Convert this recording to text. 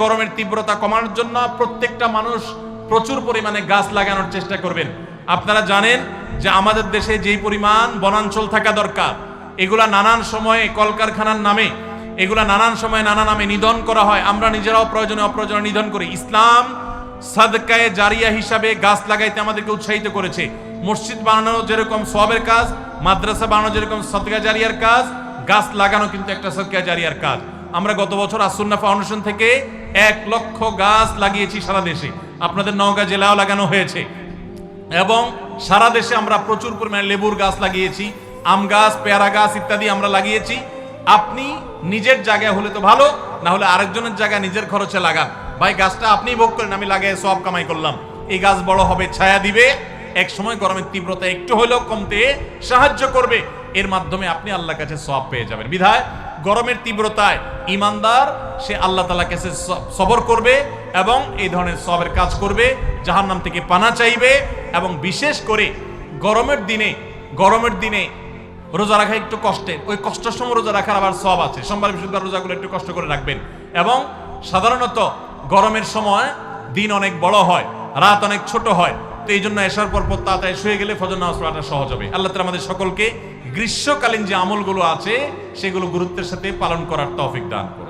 গরমের তীব্রতা কমানোর জন্য প্রত্যেকটা মানুষ প্রচুর পরিমাণে গাছ লাগানোর চেষ্টা করবেন। আপনারা জানেন যে আমাদের দেশে যেই পরিমাণ বনাঞ্চল থাকা দরকার, এগুলা নানান সময়ে কলকারখানার নামে, এগুলা নানান সময়ে নানা নামে নিধন করা হয়। আমরা নিজেরাও প্রয়োজনে অপ্রয়োজনে নিধন করি। ইসলাম সাদকায়ে জারিয়া হিসাবে গাছ লাগাইতে আমাদেরকে উৎসাহিত করেছে। মসজিদ বানানো যেরকম সওয়াবের কাজ, মাদ্রাসা বানানো যেরকম সাদকা জারিয়ার কাজ, গাছ লাগানো কিন্তু একটা সাদকা জারিয়ার কাজ। আমরা গত বছর আসুন্নাহ ফাউন্ডেশন থেকে 1 লক্ষ গাছ লাগিয়েছি সারা দেশে। আপনাদের নওগাঁ জেলাও লাগানো হয়েছে এবং সারা দেশে আমরা প্রচুর পরিমাণে লেবুর গাছ লাগিয়েছি, আম গাছ, পেয়ারা গাছ ইত্যাদি আমরা লাগিয়েছি। আপনি নিজের জায়গায় হলে তো ভালো, না হলে আরেকজনের জায়গায় নিজের খরচে লাগান। ভাই গাছটা আপনি ভোগ করেন, আমি লাগাই সব কামাই করলাম। এই গাছ বড় হবে, ছায়া দিবে, এক সময় গরমের তীব্রতা একটু হলেও কমতে সাহায্য করবে। এর মাধ্যমে আপনি আল্লাহর কাছে সওয়াব পেয়ে যাবেন। বিধায় গরমের তীব্রতায় ইমানদার সে আল্লাহ তাআলার কাছে সবর করবে এবং এই ধরনের সওয়াবের কাজ করবে, জাহান্নাম থেকে পানা চাইবে। এবং বিশেষ করে গরমের দিনে রোজা রাখা একটু কষ্টের, ওই কষ্টের সময় রোজা রাখার আবার সওয়াব আছে। সোমবার বৃহস্পতিবার রোজাগুলো একটু কষ্ট করে রাখবেন। এবং সাধারণত গরমের সময় দিন অনেক বড় হয়, রাত অনেক ছোট হয়, তো এই জন্য এশার পর তাড়াতাড়ি শুয়ে গেলে ফজর নামাজ পড়াটা সহজ হবে। আল্লাহ তাআলা আমাদের সকলকে গ্রীষ্মকালীন যে আমলগুলো আছে সেগুলো গুরুত্বের সাথে পালন করার তৌফিক দান করুন।